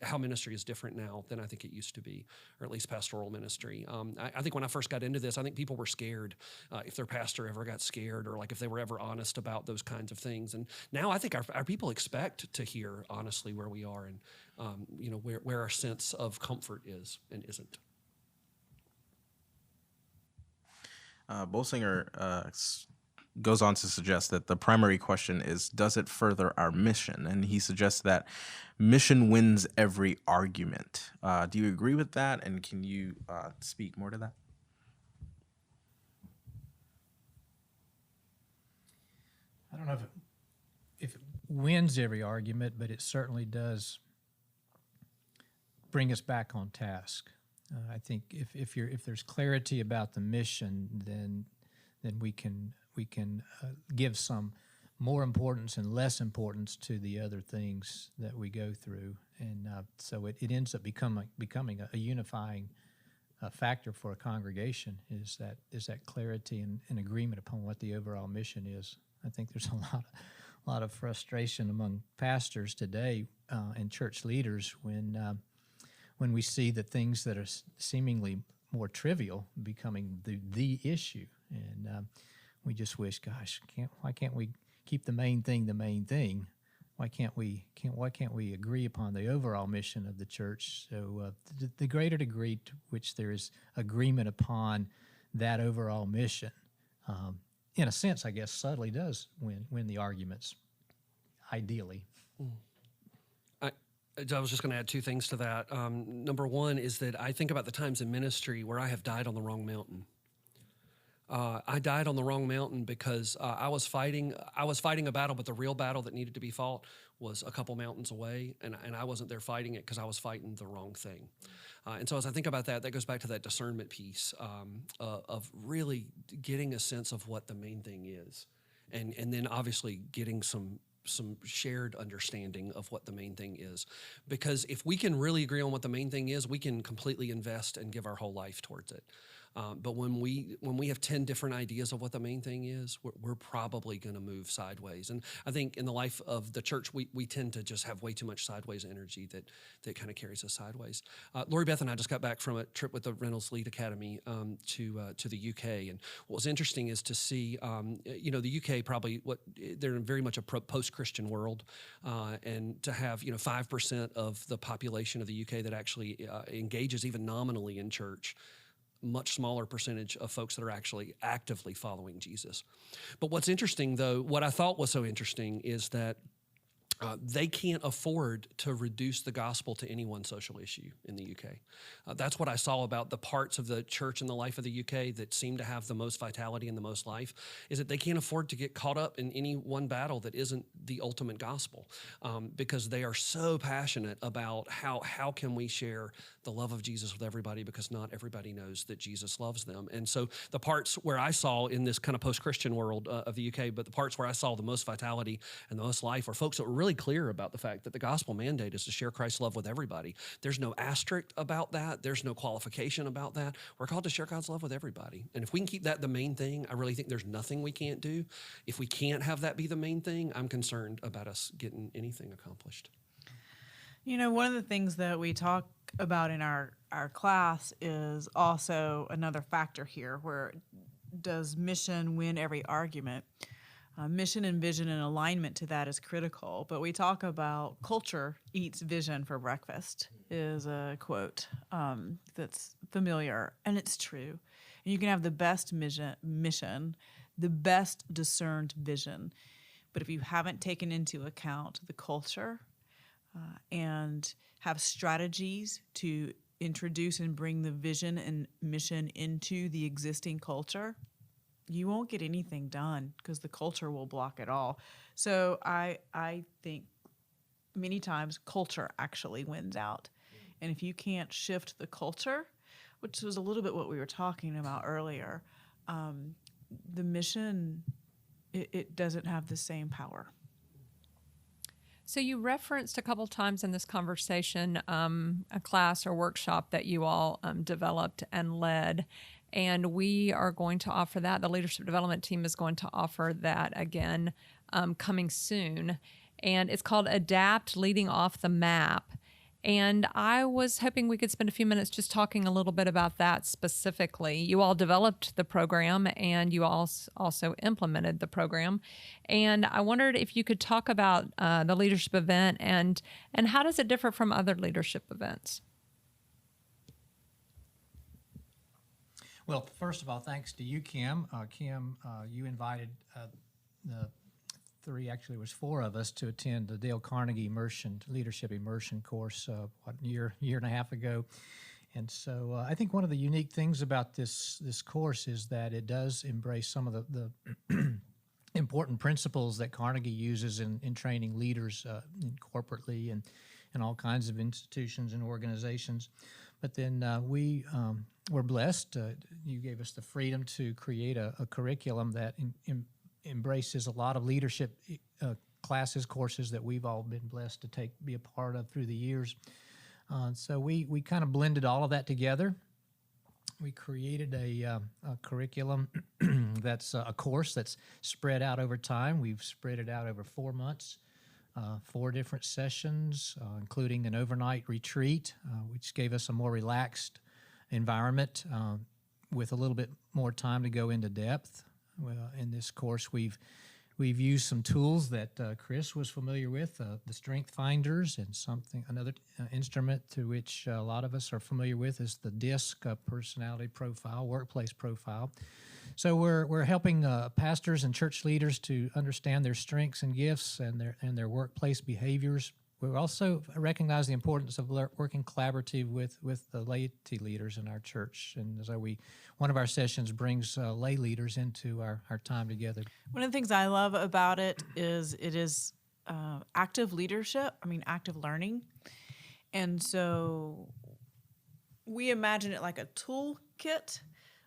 how ministry is different now than I think it used to be, or at least pastoral ministry. I think when I first got into this, I think people were scared if their pastor ever got scared, or like if they were ever honest about those kinds of things. And now I think our people expect to hear honestly where we are and where our sense of comfort is and isn't. Bolsinger goes on to suggest that the primary question is, does it further our mission? And he suggests that mission wins every argument. Do you agree with that? And can you speak more to that? I don't know if wins every argument, but it certainly does bring us back on task. I think if there's clarity about the mission, then we can give some more importance and less importance to the other things that we go through, and so it ends up becoming a unifying factor for a congregation. Is that clarity and agreement upon what the overall mission is. I think there's a lot of frustration among pastors today and church leaders when we see the things that are seemingly more trivial becoming the issue, and we just wish, gosh, why can't we keep the main thing the main thing? Why can't we agree upon the overall mission of the church? So the greater degree to which there is agreement upon that overall mission, in a sense, I guess, subtly does win the arguments, ideally. I was just going to add two things to that. Number one is that I think about the times in ministry where I have died on the wrong mountain. I died on the wrong mountain because I was fighting a battle, but the real battle that needed to be fought was a couple mountains away, and I wasn't there fighting it because I was fighting the wrong thing. And so as I think about that goes back to that discernment piece of really getting a sense of what the main thing is, and then obviously getting some shared understanding of what the main thing is. Because if we can really agree on what the main thing is, we can completely invest and give our whole life towards it. But when we have 10 different ideas of what the main thing is, we're probably going to move sideways. And I think in the life of the church, we tend to just have way too much sideways energy that kind of carries us sideways. Lori Beth and I just got back from a trip with the Reynolds Lead Academy to the UK. And what was interesting is to see, the UK probably they're in very much a post-Christian world, and to have 5% of the population of the UK that actually engages even nominally in church. Much smaller percentage of folks that are actually actively following Jesus. But what's interesting, though, what I thought was so interesting is that they can't afford to reduce the gospel to any one social issue in the UK. That's what I saw about the parts of the church and the life of the UK that seem to have the most vitality and the most life, is that they can't afford to get caught up in any one battle that isn't the ultimate gospel, because they are so passionate about how can we share the love of Jesus with everybody, because not everybody knows that Jesus loves them. And so the parts where I saw in this kind of post-Christian world of the UK, but the parts where I saw the most vitality and the most life are folks that were really clear about the fact that the gospel mandate is to share Christ's love with everybody. There's no asterisk about that. There's no qualification about that. We're called to share God's love with everybody. And if we can keep that the main thing, I really think there's nothing we can't do. If we can't have that be the main thing, I'm concerned about us getting anything accomplished. One of the things that we talk about in our class is also another factor here, where does mission win every argument? Mission and vision and alignment to that is critical, but we talk about culture eats vision for breakfast is a quote that's familiar, and it's true. And you can have the best mission, the best discerned vision, but if you haven't taken into account the culture and have strategies to introduce and bring the vision and mission into the existing culture, you won't get anything done because the culture will block it all. So I think many times culture actually wins out. And if you can't shift the culture, which was a little bit what we were talking about earlier, the mission, it doesn't have the same power. So you referenced a couple times in this conversation a class or workshop that you all developed and led. And we are going to offer that. The leadership development team is going to offer that again coming soon. And it's called Adapt, Leading Off the Map. And I was hoping we could spend a few minutes just talking a little bit about that specifically. You all developed the program and you also implemented the program. And I wondered if you could talk about the leadership event and how does it differ from other leadership events? Well, first of all, thanks to you, Kim. Kim, you invited the actually it was four of us to attend the Dale Carnegie Leadership Immersion course, year and a half ago. And so I think one of the unique things about this course is that it does embrace some of the important principles that Carnegie uses in training leaders corporately and all kinds of institutions and organizations. But then we were blessed. You gave us the freedom to create a curriculum that embraces a lot of leadership classes, courses that we've all been blessed to be a part of through the years. So we kind of blended all of that together. We created a curriculum that's a course that's spread out over time. We've spread it out over 4 months, 4 different sessions, including an overnight retreat, which gave us a more relaxed environment with a little bit more time to go into depth. In this course, we've used some tools that Chris was familiar with, the Strength Finders, and another instrument to which a lot of us are familiar with is the DISC personality profile, workplace profile. So we're helping pastors and church leaders to understand their strengths and gifts and their workplace behaviors. We also recognize the importance of working collaboratively with the laity leaders in our church. And so one of our sessions brings lay leaders into our time together. One of the things I love about it is active leadership, active learning. And so we imagine it like a toolkit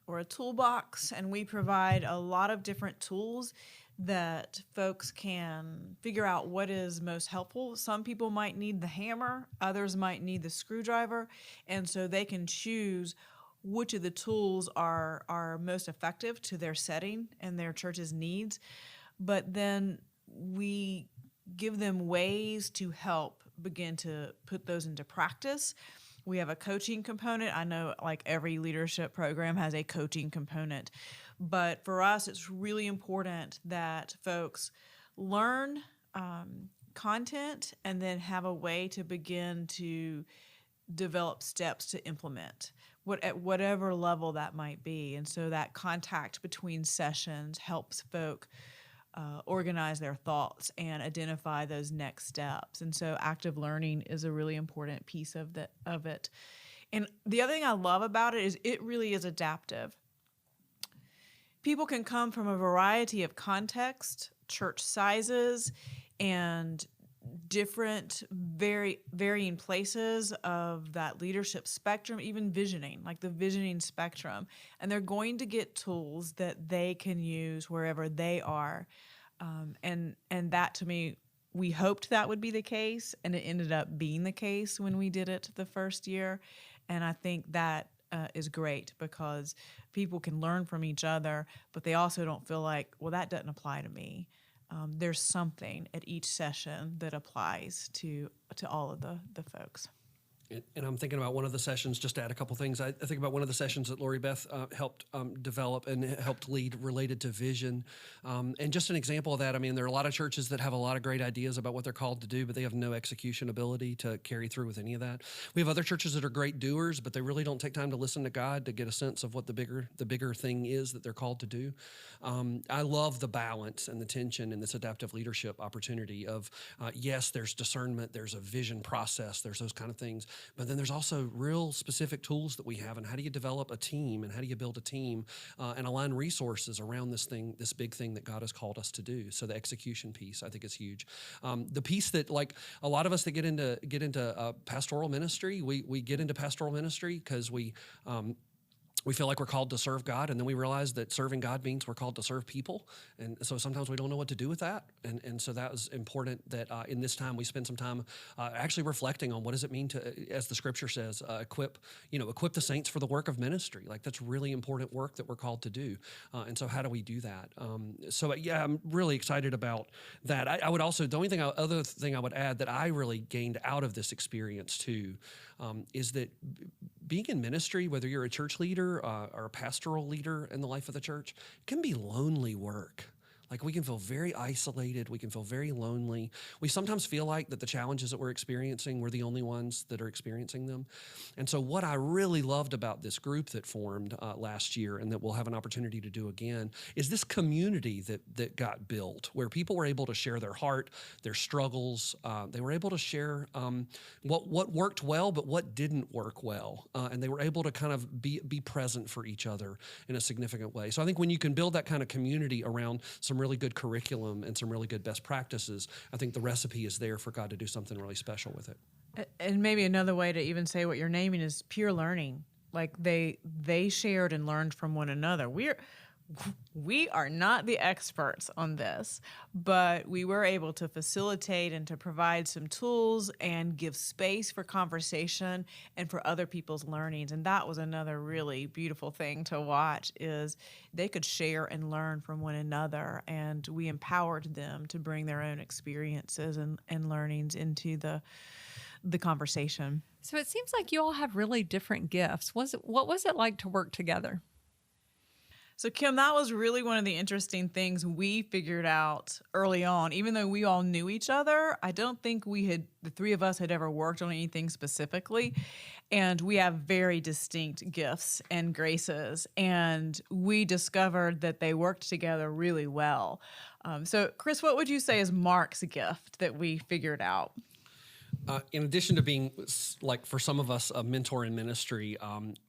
or a toolbox, and we provide a lot of different tools that folks can figure out what is most helpful. Some people might need the hammer, others might need the screwdriver, and so they can choose which of the tools are most effective to their setting and their church's needs. But then we give them ways to help begin to put those into practice. We have a coaching component. I know like every leadership program has a coaching component. But for us, it's really important that folks learn content and then have a way to begin to develop steps to implement at whatever level that might be. And so that contact between sessions helps folk organize their thoughts and identify those next steps. And so active learning is a really important piece of it. And the other thing I love about it is it really is adaptive. People can come from a variety of contexts, church sizes, and different varying places of that leadership spectrum, even visioning, like the visioning spectrum. And they're going to get tools that they can use wherever they are. And that, to me, we hoped that would be the case, and it ended up being the case when we did it the first year. And I think that is great because people can learn from each other, but they also don't feel like, well, that doesn't apply to me. There's something at each session that applies to all of the folks. And I'm thinking about one of the sessions, just to add a couple things. I think about one of the sessions that Lori Beth helped develop and helped lead related to vision. And just an example of that, there are a lot of churches that have a lot of great ideas about what they're called to do, but they have no execution ability to carry through with any of that. We have other churches that are great doers, but they really don't take time to listen to God to get a sense of what the bigger thing is that they're called to do. I love the balance and the tension in this adaptive leadership opportunity of, yes, there's discernment, there's a vision process, there's those kind of things. But then there's also real specific tools that we have, and how do you develop a team, and how do you build a team and align resources around this big thing that God has called us to do. So the execution piece, I think, is huge. The piece that, like a lot of us that get into pastoral ministry, we get into pastoral ministry because we feel like we're called to serve God, and then we realize that serving God means we're called to serve people. And so sometimes we don't know what to do with that. And so that was important that in this time we spend some time actually reflecting on what does it mean to, as the scripture says, equip the saints for the work of ministry. Like that's really important work that we're called to do. And so how do we do that? I'm really excited about that. I would also, the other thing I would add that I really gained out of this experience too, is that being in ministry, whether you're a church leader or a pastoral leader in the life of the church, can be lonely work. Like we can feel very isolated. We can feel very lonely. We sometimes feel like that the challenges that we're experiencing, we're the only ones that are experiencing them. And so what I really loved about this group that formed last year and that we'll have an opportunity to do again is this community that got built where people were able to share their heart, their struggles. They were able to share what worked well, but what didn't work well. And they were able to kind of be present for each other in a significant way. So I think when you can build that kind of community around some really good curriculum and some really good best practices, I think the recipe is there for God to do something really special with it. And maybe another way to even say what you're naming is pure learning. Like they shared and learned from one another. We are not the experts on this, but we were able to facilitate and to provide some tools and give space for conversation and for other people's learnings. And that was another really beautiful thing to watch, is they could share and learn from one another, and we empowered them to bring their own experiences and learnings into the conversation. So it seems like you all have really different gifts. What was it like to work together? So, Kim, that was really one of the interesting things we figured out early on. Even though we all knew each other, I don't think the three of us had ever worked on anything specifically. And we have very distinct gifts and graces. And we discovered that they worked together really well. So, Chris, what would you say is Mark's gift that we figured out? In addition to being, like, for some of us, a mentor in ministry,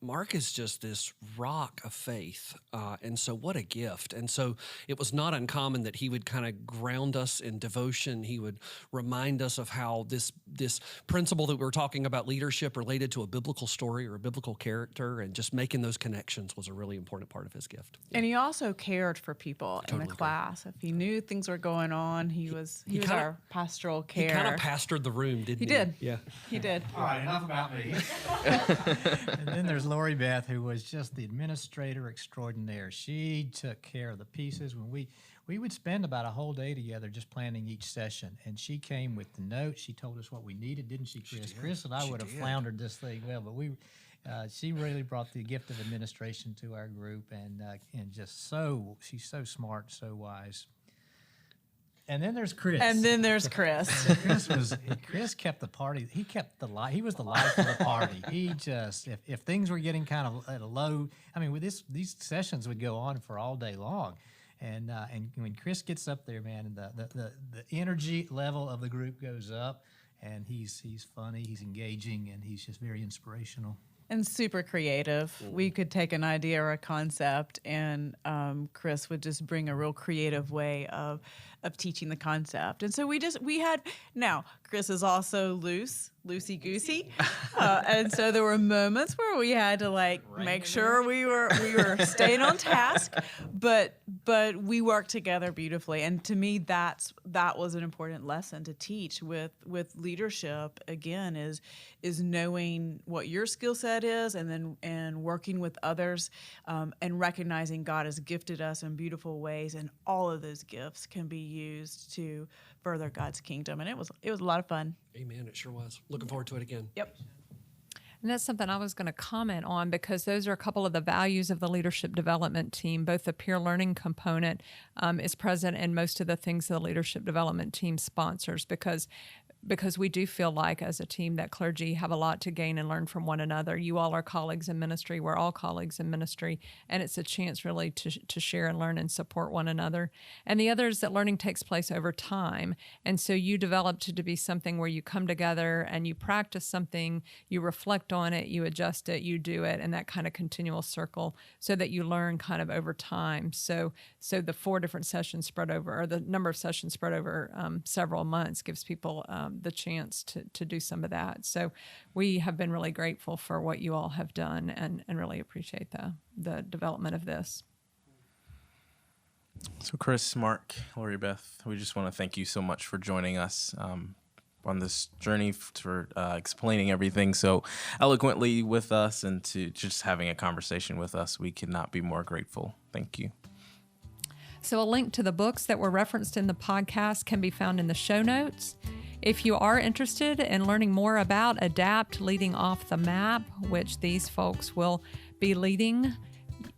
Mark is just this rock of faith. And so what a gift. And so it was not uncommon that he would kind of ground us in devotion. He would remind us of how this principle that we were talking about, leadership, related to a biblical story or a biblical character, and just making those connections was a really important part of his gift. And he also cared for people in the class. If he knew things were going on, he was our pastoral care. He kind of pastored the room, didn't he? He did. Yeah. He did. All right, enough about me. And then there's Lori Beth, who was just the administrator extraordinaire. She took care of the pieces. When we would spend about a whole day together just planning each session, and she came with the notes. She told us what we needed, didn't she, Chris? Chris and I would have floundered this thing well, but she really brought the gift of administration to our group, and just she's so smart, so wise. And then there's Chris. Chris kept the party. He kept the life. He was the life of the party. He just, if things were getting kind of at a low, I mean, with these sessions would go on for all day long, and when Chris gets up there, man, and the energy level of the group goes up, and he's funny, he's engaging, and he's just very inspirational. And super creative. We could take an idea or a concept, and Chris would just bring a real creative way of teaching the concept. And so now Chris is also loosey-goosey. And so there were moments where we had to make sure we were staying on task, but we worked together beautifully. And to me, that was an important lesson to teach with leadership, again, is knowing what your skill set is, and working with others, and recognizing God has gifted us in beautiful ways, and all of those gifts can be used to further God's kingdom. And it was a lot of fun. Amen. It sure was. Looking forward to it again. Yep. And that's something I was going to comment on, because those are a couple of the values of the leadership development team. Both the peer learning component is present in most of the things the leadership development team sponsors, because we do feel like, as a team, that clergy have a lot to gain and learn from one another. You all are colleagues in ministry. We're all colleagues in ministry, and it's a chance really to share and learn and support one another. And the other is that learning takes place over time, and so you develop to be something where you come together and you practice something, you reflect on it, you adjust it, you do it, and that kind of continual circle, so that you learn kind of over time. So the 4 different sessions spread over, or the number of sessions spread over several months, gives people the chance to do some of that. So we have been really grateful for what you all have done, and really appreciate the development of this. So Chris, Mark, Lori Beth, we just want to thank you so much for joining us on this journey, for explaining everything so eloquently with us, and to just having a conversation with us. We could not be more grateful. Thank you. So a link to the books that were referenced in the podcast can be found in the show notes. If you are interested in learning more about ADAPT Leading Off the Map, which these folks will be leading,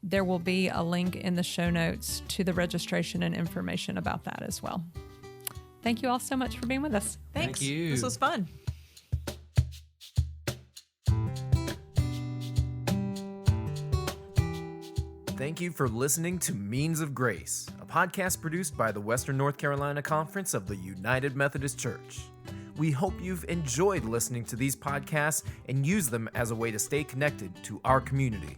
there will be a link in the show notes to the registration and information about that as well. Thank you all so much for being with us. Thanks. Thank you. This was fun. Thank you for listening to Means of Grace, a podcast produced by the Western North Carolina Conference of the United Methodist Church. We hope you've enjoyed listening to these podcasts and use them as a way to stay connected to our community.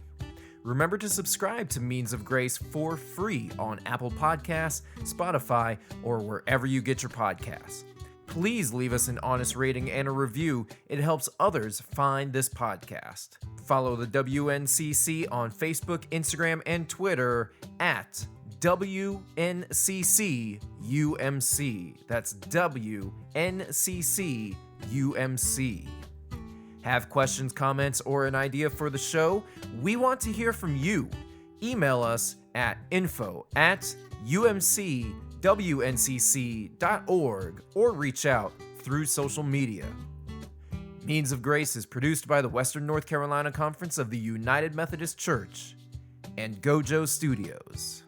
Remember to subscribe to Means of Grace for free on Apple Podcasts, Spotify, or wherever you get your podcasts. Please leave us an honest rating and a review. It helps others find this podcast. Follow the WNCC on Facebook, Instagram, and Twitter at WNCCUMC. That's WNCCUMC. Have questions, comments, or an idea for the show? We want to hear from you. Email us at info@umcwncc.org or reach out through social media. Means of Grace is produced by the Western North Carolina Conference of the United Methodist Church and Gojo Studios.